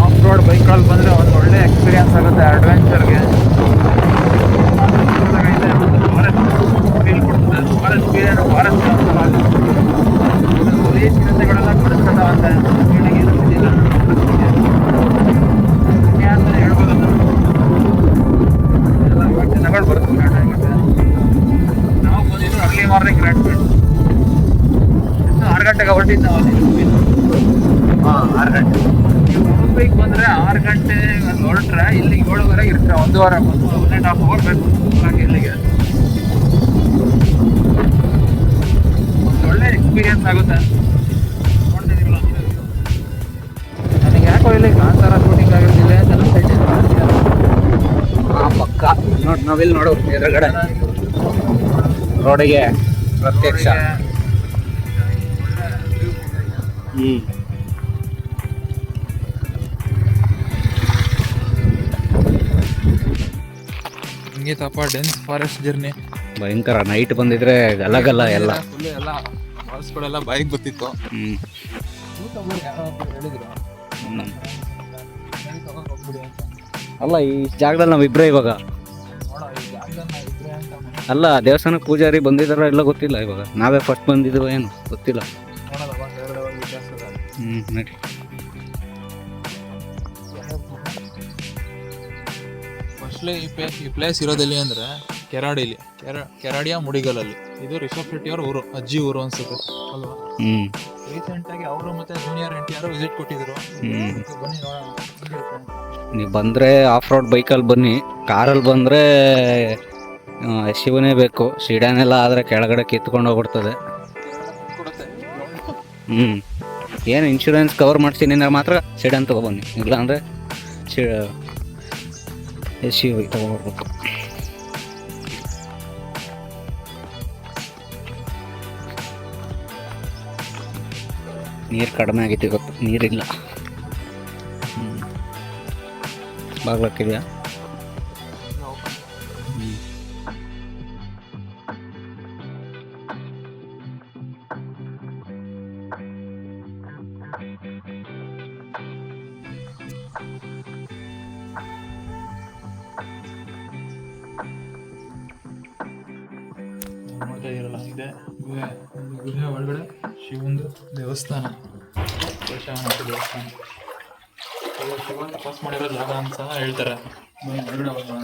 Of road ಬೈಕಲ್ಲಿ ಬಂದರೆ ಒಂದು ಒಳ್ಳೆ ಎಕ್ಸ್ಪೀರಿಯನ್ಸ್ ಆಗುತ್ತೆ ಅಡ್ವೆಂಚರ್ಗೆ. ಫೀಲ್ ಕೊಡ್ತದೆ. ಫಾರೆಸ್ಟ್ ಚಿರತೆಗಳೆಲ್ಲ ಕೊಡಿಸ್ಕೊತಾವಂತೆ ಏನಾಗಿಲ್ಲ ಅಂತಲೇ ಹೇಳ್ಬೋದು. ಎಲ್ಲ ಜನಗಳು ಬರುತ್ತೆ. ನಾವು ಬಂದಿದ್ದು ಅರ್ಲಿ ಮಾರ್ನಿಂಗ್ ರಾಟ್ಮೆಂಟ್ 6 ಗಂಟೆಗೆ ಹೊರಟಿದ್ದು ನಾವು ಅಲ್ಲಿ. 6 ಗಂಟೆ ನೀವು ಮುಂಬೈಗೆ ಬಂದರೆ 6 ಗಂಟೆ ಹೊರಟ್ರೆ ಇಲ್ಲಿ 7:30 ಇರ್ತೀರ. 1.5 ಅವರ್ ಬೇಕು ಇಲ್ಲಿಗೆ. ಒಂದು ಒಳ್ಳೆ ಎಕ್ಸ್ಪೀರಿಯನ್ಸ್ ಆಗುತ್ತೆ. ನೋಡ್ತಿದ್ದೀರಲ್ಲ, ನನಗೆ ಯಾಕೋ ಇಲ್ಲಿ ಕಾಂತಾರ ಶೂಟಿಂಗ್ ಆಗಿರ್ತಿಲ್ಲ ಅಂತ ಅನಿಸ್ತೈತೆ. ಪಕ್ಕ ನೋಡಿ, ನಾವಿಲ್ಲಿ ನೋಡು ಎದುರುಗಡೆ ರೋಡಿಗೆ ಪ್ರತ್ಯಕ್ಷ. ಹಿಂಗಿತಪ್ಪ ಡೆನ್ಸ್ ಫಾರೆಸ್ಟ್ ಜರ್ನಿ. ಭಯಂಕರ. ನೈಟ್ ಬಂದಿದ್ರೆ ಗಲಗಲ್ಲ ಎಲ್ಲ ಫುಲ್ ಎಲ್ಲ ಫಾಲ್ಸ್ಗಳೆಲ್ಲ ಬೈಕ್ ಗೊತ್ತಿತ್ತು. ಅಲ್ಲ, ಈ ಜಾಗದಲ್ಲಿ ನಾವಿಬ್ರೇ ಇವಾಗ. ಅಲ್ಲ, ದೇವಸ್ಥಾನಕ್ಕೆ ಪೂಜಾರಿ ಬಂದಿದಾರ ಎಲ್ಲ ಗೊತ್ತಿಲ್ಲ. ಇವಾಗ ನಾವೇ ಫಸ್ಟ್ ಬಂದಿದ್ರು ಏನು ಗೊತ್ತಿಲ್ಲ. ನಡಿ. ಫಸ್ಟ್ಲಿ ಈ ಪ್ಲೇಸ್ ಇರೋದೆಲ್ಲಿ ಅಂದರೆ ಕೆರಾಡಿಲಿ, ಕೆರಾಡಿಯ ಮುಡಿಗಲಲ್ಲಿ. ಇದು ರಿಷಬ್ ಶೆಟ್ಟಿ ಅವ್ರ ಊರು, ಅಜ್ಜಿ ಊರು ಅನ್ಸುತ್ತೆ ಅಲ್ವಾ. ರೀಸೆಂಟಾಗಿ ಅವರು ಮತ್ತೆ ಜೂನಿಯರ್ NTR ವಿಸಿಟ್ ಕೊಟ್ಟಿದ್ರು. ಬನ್ನಿ ನೋಡೋಣ. ನೀವು ಬಂದರೆ ಆಫ್ ರೋಡ್ ಬೈಕಲ್ಲಿ ಬನ್ನಿ. ಕಾರಲ್ಲಿ ಬಂದರೆ ಶಿವನೇ ಬೇಕು. ಸಿಡಾನೆಲ್ಲ ಆದರೆ ಕೆಳಗಡೆ ಕಿತ್ಕೊಂಡು ಹೋಗ್ಬಿಡ್ತದೆ. ಏನು ಇನ್ಶೂರೆನ್ಸ್ ಕವರ್ ಮಾಡ್ತೀನಿ ಅಂದ್ರೆ ಮಾತ್ರ ಸಿಡಾನ್ ತೊಗೊಬನ್ನಿ. ಇಲ್ಲಾಂದರೆ SUV ತೊಗೊಬರ್ಬೇಕು. ನೀರು ಕಡಿಮೆ ಆಗೈತಿ ಗೊತ್ತು, ನೀರಿಲ್ಲ. ಬಾಗ್ಲಕ್ಕಿದೆಯಾ? ನೋಡ್ತಾ ಇರಲ್ಲ, ಇದೆ ಗುಹೆ ಒಳಗಡೆ ಶಿವಂದು ದೇವಸ್ಥಾನ, ದೇವಸ್ಥಾನ. ಶಿವನ್ ತಪಸ್ ಮಾಡಿರೋ ಜಾಗ ಅಂತ ಹೇಳ್ತಾರೆ. ಒಳಗಡೆ ಹೋಗೋಣ.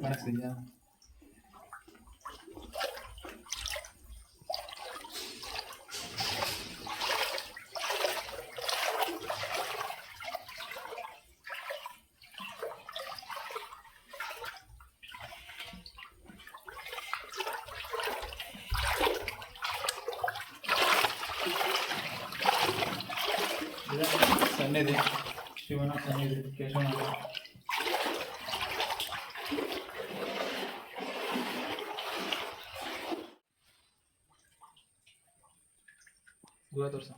ಕಾಣಿಸ್ತಿದ್ಯಾ? ಸನ್ನಿಧಿ, ಶಿವನ ಸನ್ನಿಧಿ, ಕೇಶವನಾಥ. ಗುಹೆ ತೋರ್ಸ.